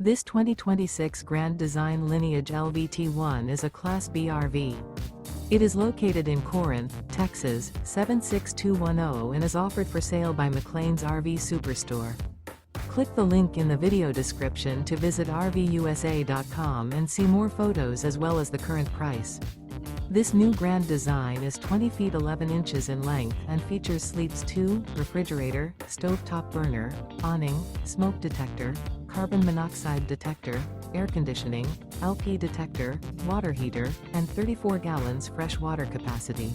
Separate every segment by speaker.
Speaker 1: This 2026 Grand Design Lineage LVT1 is a Class B RV. It is located in Corinth, Texas, 76210 and is offered for sale by McClain's RV Superstore. Click the link in the video description to visit RVUSA.com and see more photos as well as the current price. This new Grand Design is 20 feet 11 inches in length and features sleeps 2, refrigerator, stovetop burner, awning, smoke detector, carbon monoxide detector, air conditioning, LP detector, water heater, and 34 gallons fresh water capacity.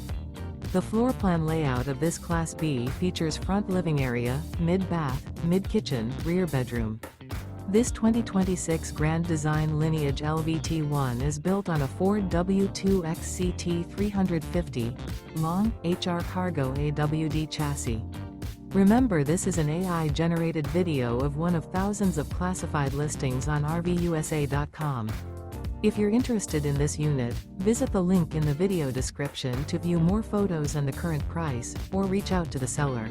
Speaker 1: The floor plan layout of this Class B features front living area, mid-bath, mid-kitchen, rear bedroom. This 2026 Grand Design Lineage LVT1 is built on a Ford W2XC T350, long, HR CARGO AWD chassis. Remember, this is an AI-generated video of one of thousands of classified listings on RVUSA.com. If you're interested in this unit, visit the link in the video description to view more photos and the current price, or reach out to the seller.